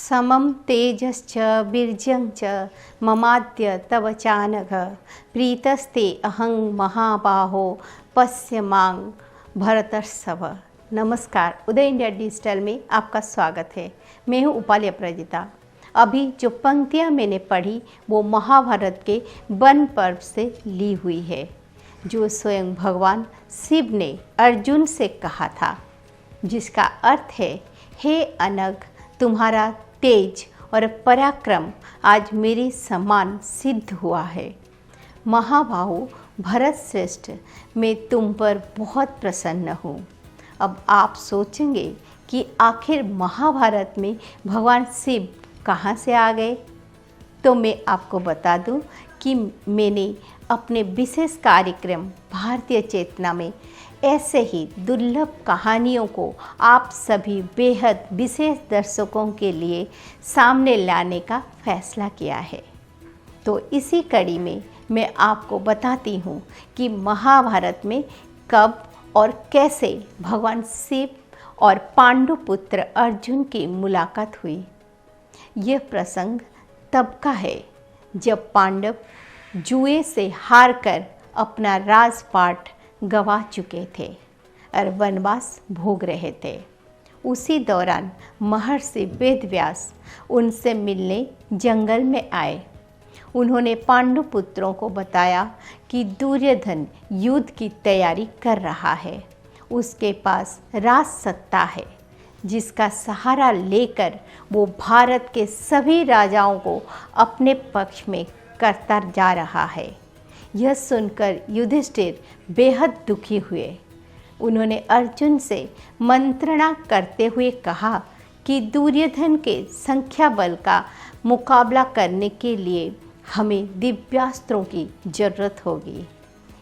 समं तेजश्च वीर्यं च ममाद्य तव चानघ प्रीतस्ते अहं महाबाहो पश्य मां भरतर्षभ। नमस्कार, उदय इंडिया डिजिटल में आपका स्वागत है। मैं हूँ उपाली अपराजिता। अभी जो पंक्तियाँ मैंने पढ़ी वो महाभारत के वन पर्व से ली हुई है, जो स्वयं भगवान शिव ने अर्जुन से कहा था, जिसका अर्थ है, हे अनघ, तुम्हारा तेज और पराक्रम आज मेरे समान सिद्ध हुआ है। महाबाहु भरत श्रेष्ठ, मैं तुम पर बहुत प्रसन्न हूँ। अब आप सोचेंगे कि आखिर महाभारत में भगवान शिव कहाँ से आ गए? तो मैं आपको बता दूं कि मैंने अपने विशेष कार्यक्रम भारतीय चेतना में ऐसे ही दुर्लभ कहानियों को आप सभी बेहद विशेष दर्शकों के लिए सामने लाने का फैसला किया है। तो इसी कड़ी में मैं आपको बताती हूँ कि महाभारत में कब और कैसे भगवान शिव और पांडु पुत्र अर्जुन की मुलाकात हुई। यह प्रसंग तब का है जब पांडव जुए से हारकर अपना राजपाट गवा चुके थे और वनवास भोग रहे थे। उसी दौरान महर्षि वेदव्यास उनसे मिलने जंगल में आए। उन्होंने पांडु पुत्रों को बताया कि दुर्योधन युद्ध की तैयारी कर रहा है। उसके पास राज सत्ता है, जिसका सहारा लेकर वो भारत के सभी राजाओं को अपने पक्ष में करता जा रहा है। यह सुनकर युधिष्ठिर बेहद दुखी हुए। उन्होंने अर्जुन से मंत्रणा करते हुए कहा कि दुर्योधन के संख्या बल का मुकाबला करने के लिए हमें दिव्यास्त्रों की जरूरत होगी।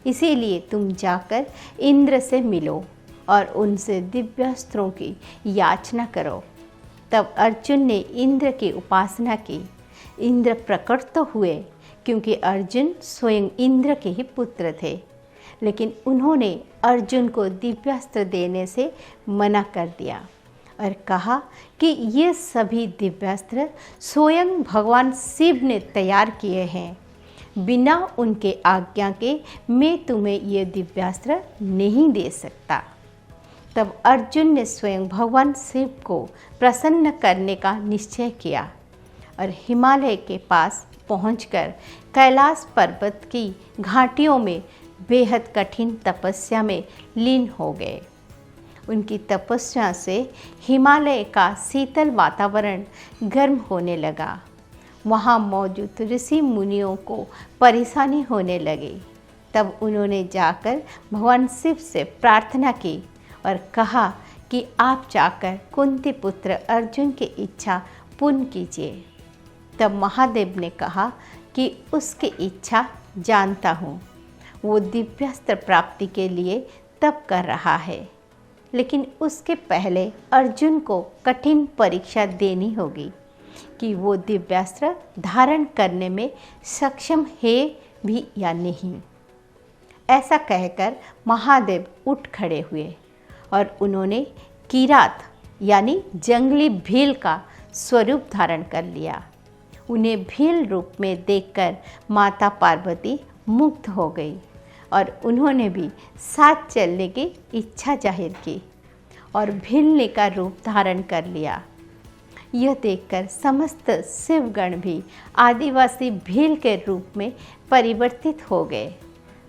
इसीलिए तुम जाकर इंद्र से मिलो और उनसे दिव्यास्त्रों की याचना करो। तब अर्जुन ने इंद्र की उपासना की। इंद्र प्रकट तो हुए, क्योंकि अर्जुन स्वयं इंद्र के ही पुत्र थे, लेकिन उन्होंने अर्जुन को दिव्यास्त्र देने से मना कर दिया और कहा कि ये सभी दिव्यास्त्र स्वयं भगवान शिव ने तैयार किए हैं। बिना उनके आज्ञा के मैं तुम्हें ये दिव्यास्त्र नहीं दे सकता। तब अर्जुन ने स्वयं भगवान शिव को प्रसन्न करने का निश्चय किया और हिमालय के पास पहुंचकर कैलाश पर्वत की घाटियों में बेहद कठिन तपस्या में लीन हो गए। उनकी तपस्या से हिमालय का शीतल वातावरण गर्म होने लगा। वहाँ मौजूद ऋषि मुनियों को परेशानी होने लगी। तब उन्होंने जाकर भगवान शिव से प्रार्थना की और कहा कि आप जाकर कुंती पुत्र अर्जुन की इच्छा पूर्ण कीजिए। तब महादेव ने कहा कि उसकी इच्छा जानता हूँ, वो दिव्यास्त्र प्राप्ति के लिए तप कर रहा है, लेकिन उसके पहले अर्जुन को कठिन परीक्षा देनी होगी कि वो दिव्यास्त्र धारण करने में सक्षम है भी या नहीं। ऐसा कहकर महादेव उठ खड़े हुए और उन्होंने किरात यानी जंगली भील का स्वरूप धारण कर लिया। उन्हें भील रूप में देखकर माता पार्वती मुग्ध हो गई और उन्होंने भी साथ चलने की इच्छा जाहिर की और भीलने का रूप धारण कर लिया। यह देखकर समस्त शिवगण भी आदिवासी भील के रूप में परिवर्तित हो गए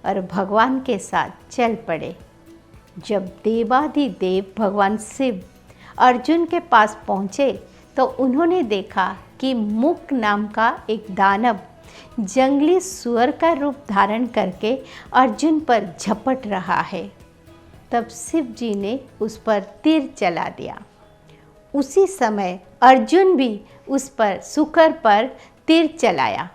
और भगवान के साथ चल पड़े। जब देवाधिदेव भगवान शिव अर्जुन के पास पहुँचे तो उन्होंने देखा कि मुक नाम का एक दानव जंगली सुअर का रूप धारण करके अर्जुन पर झपट रहा है। तब शिव जी ने उस पर तीर चला दिया। उसी समय अर्जुन भी उस पर सुकर पर तीर चलाया।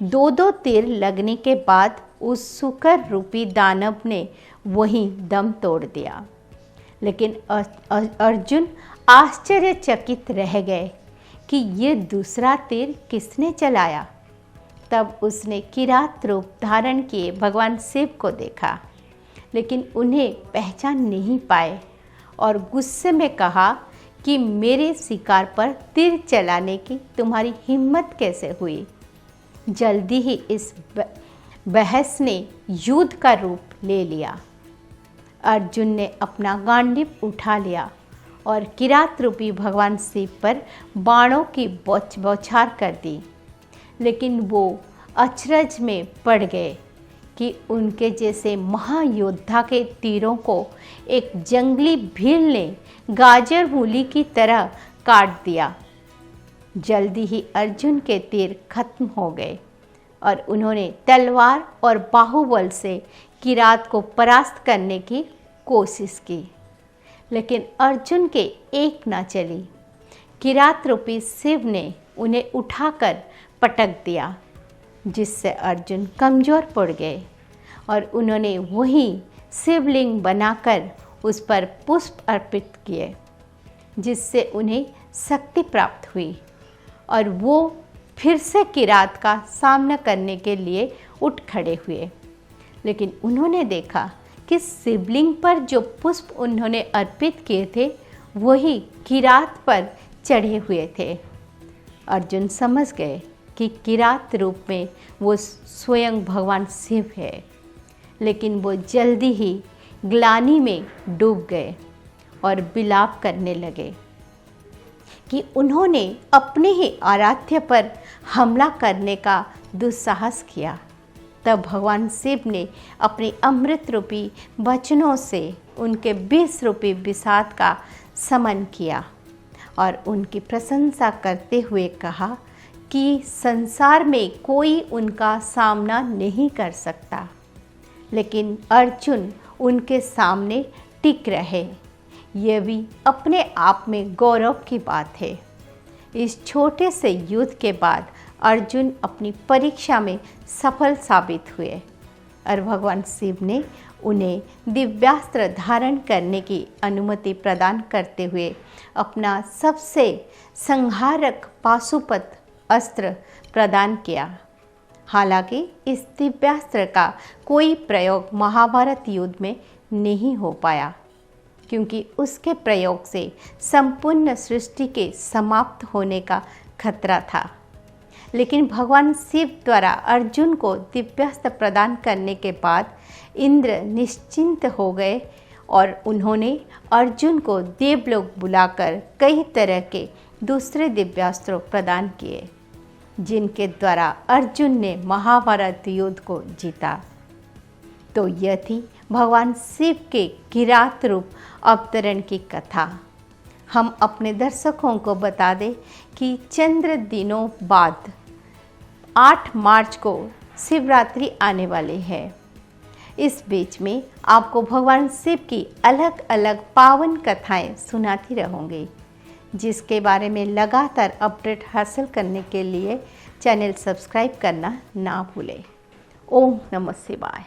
दो तीर लगने के बाद उस सुकर रूपी दानव ने वहीं दम तोड़ दिया। लेकिन अर्जुन आश्चर्यचकित रह गए कि ये दूसरा तीर किसने चलाया। तब उसने किरात रूप धारण किए भगवान शिव को देखा, लेकिन उन्हें पहचान नहीं पाए और गुस्से में कहा कि मेरे शिकार पर तीर चलाने की तुम्हारी हिम्मत कैसे हुई। जल्दी ही इस बहस ने युद्ध का रूप ले लिया। अर्जुन ने अपना गांडीव उठा लिया और किरात रूपी भगवान शिव पर बाणों की बौछार कर दी, लेकिन वो अचरज में पड़ गए कि उनके जैसे महायोद्धा के तीरों को एक जंगली भीड़ ने गाजर मूली की तरह काट दिया। जल्दी ही अर्जुन के तीर खत्म हो गए और उन्होंने तलवार और बाहुबल से किरात को परास्त करने की कोशिश की, लेकिन अर्जुन के एक न चली। किरात रूपी शिव ने उन्हें उठाकर पटक दिया, जिससे अर्जुन कमज़ोर पड़ गए और उन्होंने वहीं शिवलिंग बनाकर उस पर पुष्प अर्पित किए, जिससे उन्हें शक्ति प्राप्त हुई और वो फिर से किरात का सामना करने के लिए उठ खड़े हुए। लेकिन उन्होंने देखा कि शिवलिंग पर जो पुष्प उन्होंने अर्पित किए थे वही किरात पर चढ़े हुए थे। अर्जुन समझ गए कि किरात रूप में वो स्वयं भगवान शिव है, लेकिन वो जल्दी ही ग्लानि में डूब गए और विलाप करने लगे कि उन्होंने अपने ही आराध्य पर हमला करने का दुस्साहस किया। तब भगवान शिव ने अपने अमृत रूपी वचनों से उनके विष रूपी विषाद का शमन किया और उनकी प्रशंसा करते हुए कहा कि संसार में कोई उनका सामना नहीं कर सकता, लेकिन अर्जुन उनके सामने टिक रहे। यह भी अपने आप में गौरव की बात है। इस छोटे से युद्ध के बाद अर्जुन अपनी परीक्षा में सफल साबित हुए और भगवान शिव ने उन्हें दिव्यास्त्र धारण करने की अनुमति प्रदान करते हुए अपना सबसे संहारक पाशुपत अस्त्र प्रदान किया। हालांकि इस दिव्यास्त्र का कोई प्रयोग महाभारत युद्ध में नहीं हो पाया, क्योंकि उसके प्रयोग से संपूर्ण सृष्टि के समाप्त होने का खतरा था। लेकिन भगवान शिव द्वारा अर्जुन को दिव्यास्त्र प्रदान करने के बाद इंद्र निश्चिंत हो गए और उन्होंने अर्जुन को देवलोक बुलाकर कई तरह के दूसरे दिव्यास्त्रों प्रदान किए, जिनके द्वारा अर्जुन ने महाभारत युद्ध को जीता। तो यह थी भगवान शिव के किरात रूप अवतरण की कथा। हम अपने दर्शकों को बता दें कि चंद्र दिनों बाद 8 मार्च को शिवरात्रि आने वाली है। इस बीच में आपको भगवान शिव की अलग अलग पावन कथाएं सुनाती रहूँगी, जिसके बारे में लगातार अपडेट हासिल करने के लिए चैनल सब्सक्राइब करना ना भूलें। ओम नमः शिवाय।